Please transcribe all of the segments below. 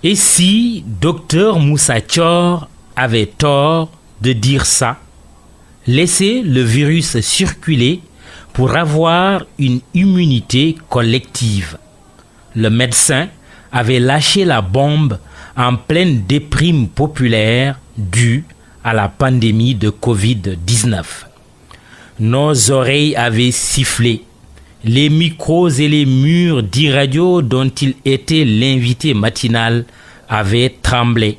Et si Dr Moussa Thior avait tort de dire ça, laisser le virus circuler pour avoir une immunité collective. Le médecin avait lâché la bombe en pleine déprime populaire due à la pandémie de Covid-19. Nos oreilles avaient sifflé. Les micros et les murs d'e-radio dont il était l'invité matinal avaient tremblé.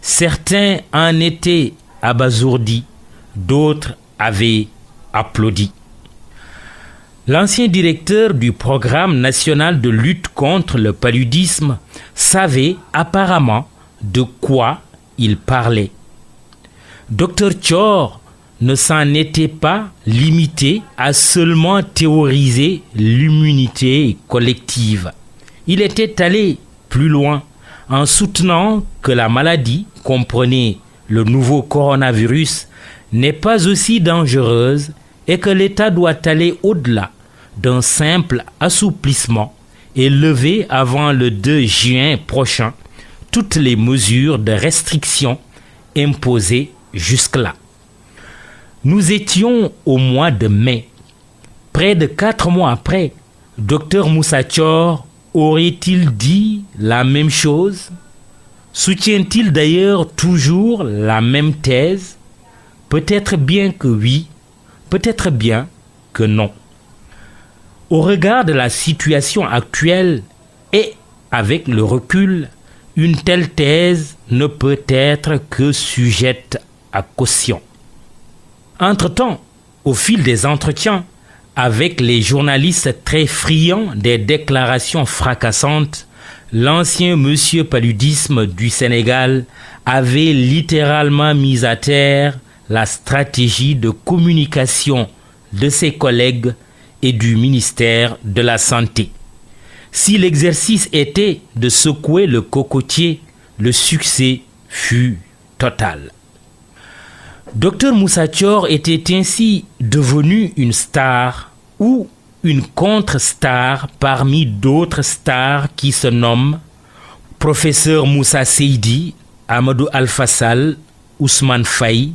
Certains en étaient abasourdis, d'autres avaient applaudi. L'ancien directeur du programme national de lutte contre le paludisme savait apparemment de quoi il parlait. Dr Thior ne s'en était pas limité à seulement théoriser l'immunité collective. Il était allé plus loin en soutenant que la maladie, comprenez le nouveau coronavirus, n'est pas aussi dangereuse et que l'État doit aller au-delà d'un simple assouplissement et lever avant le 2 juin prochain toutes les mesures de restriction imposées jusque-là. Nous étions au mois de mai. Près de 4 mois après, Dr Moussa Thior aurait-il dit la même chose? Soutient-il d'ailleurs toujours la même thèse? Peut-être bien que oui, peut-être bien que non. Au regard de la situation actuelle et avec le recul, une telle thèse ne peut être que sujette à caution. Entre-temps, au fil des entretiens avec les journalistes très friands des déclarations fracassantes, l'ancien monsieur paludisme du Sénégal avait littéralement mis à terre la stratégie de communication de ses collègues et du ministère de la Santé. Si l'exercice était de secouer le cocotier, le succès fut total. Dr Moussa Thior était ainsi devenu une star ou une contre-star parmi d'autres stars qui se nomment Professeur Moussa Seydi, Amadou Alpha Sall, Ousmane Faye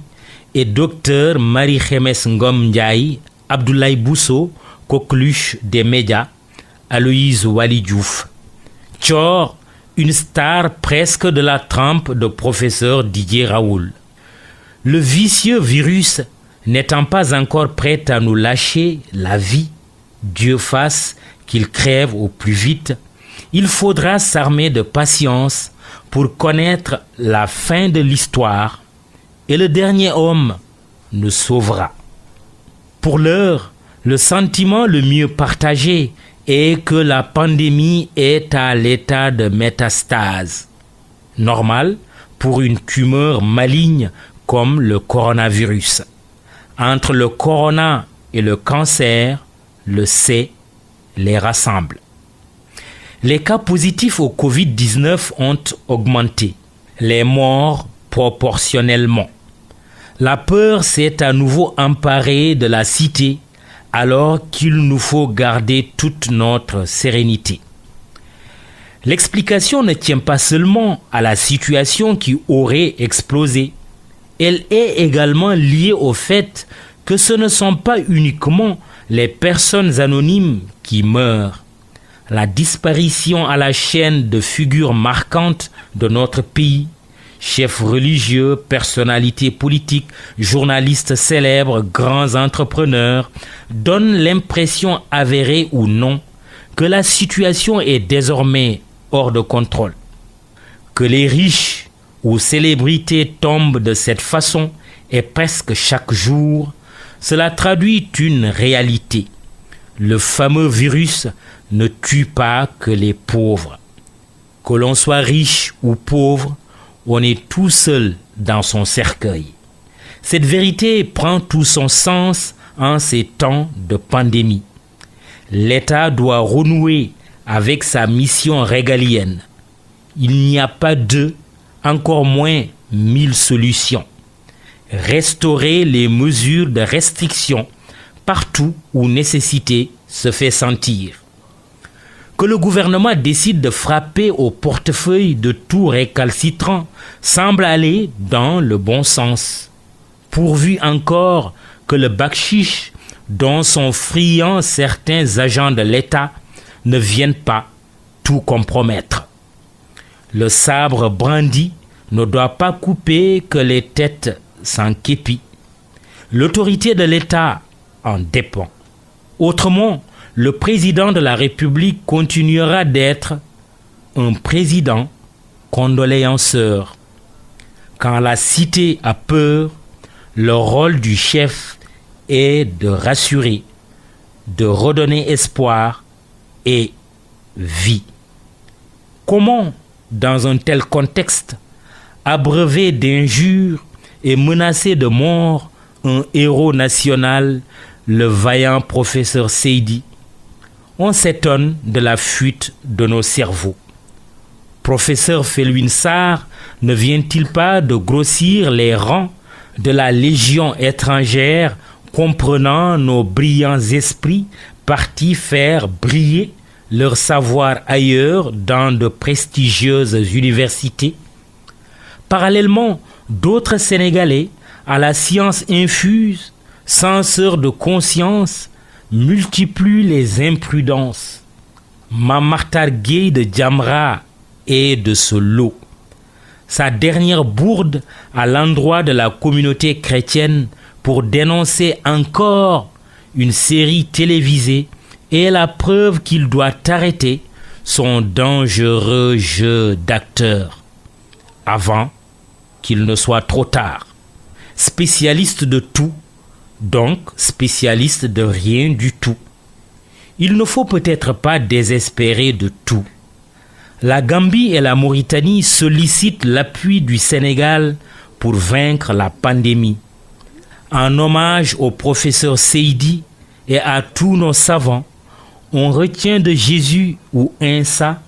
et Dr Marie-Khémesse Ngom Ndiaye, Abdoulaye Bousso, coqueluche des médias, Aloïse Waly Diouf. Thior, une star presque de la trempe de professeur Didier Raoul. Le vicieux virus n'étant pas encore prêt à nous lâcher la vie, Dieu fasse qu'il crève au plus vite, il faudra s'armer de patience pour connaître la fin de l'histoire et le dernier homme nous sauvera. Pour l'heure, le sentiment le mieux partagé est que la pandémie est à l'état de métastase. Normal pour une tumeur maligne comme le coronavirus. Entre le corona et le cancer, le C les rassemble. Les cas positifs au Covid-19 ont augmenté, les morts proportionnellement. La peur s'est à nouveau emparée de la cité alors qu'il nous faut garder toute notre sérénité. L'explication ne tient pas seulement à la situation qui aurait explosé. Elle est également liée au fait que ce ne sont pas uniquement les personnes anonymes qui meurent. La disparition à la chaîne de figures marquantes de notre pays, chefs religieux, personnalités politiques, journalistes célèbres, grands entrepreneurs, donne l'impression avérée ou non que la situation est désormais hors de contrôle. Que les riches ou célébrités tombent de cette façon et presque chaque jour, cela traduit une réalité. Le fameux virus ne tue pas que les pauvres. Que l'on soit riche ou pauvre, on est tout seul dans son cercueil. Cette vérité prend tout son sens en ces temps de pandémie. L'État doit renouer avec sa mission régalienne. Il n'y a pas encore moins 1000 solutions. Restaurer les mesures de restriction partout où nécessité se fait sentir. Que le gouvernement décide de frapper au portefeuille de tout récalcitrant semble aller dans le bon sens. Pourvu encore que le bakchiche dont sont friands certains agents de l'État ne vienne pas tout compromettre. Le sabre brandi ne doit pas couper que les têtes sans képi. L'autorité de l'État en dépend. Autrement, le président de la République continuera d'être un président condoléanceur. Quand la cité a peur, le rôle du chef est de rassurer, de redonner espoir et vie. Comment, dans un tel contexte, abreuver d'injures et menacer de mort un héros national, le vaillant professeur Seydi? On s'étonne de la fuite de nos cerveaux. Professeur Felwine Sarr ne vient-il pas de grossir les rangs de la Légion étrangère, comprenant nos brillants esprits partis faire briller leur savoir ailleurs dans de prestigieuses universités? Parallèlement, d'autres Sénégalais à la science infuse, censeurs de conscience, multiplient les imprudences. Mame Mactar Gueye de Jamra est de ce lot. Sa dernière bourde à l'endroit de la communauté chrétienne pour dénoncer encore une série télévisée est la preuve qu'il doit arrêter son dangereux jeu d'acteur avant qu'il ne soit trop tard. Spécialiste de tout, donc spécialiste de rien du tout. Il ne faut peut-être pas désespérer de tout. La Gambie et la Mauritanie sollicitent l'appui du Sénégal pour vaincre la pandémie. En hommage au professeur Seydi et à tous nos savants, on retient de Jésus ou Insa,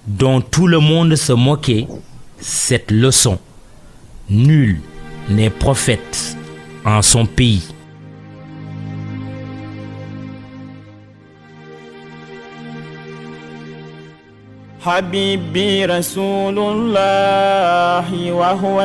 dont tout le monde se moquait, cette leçon. Nul n'est prophète en son pays. حبيبي رسول الله وهو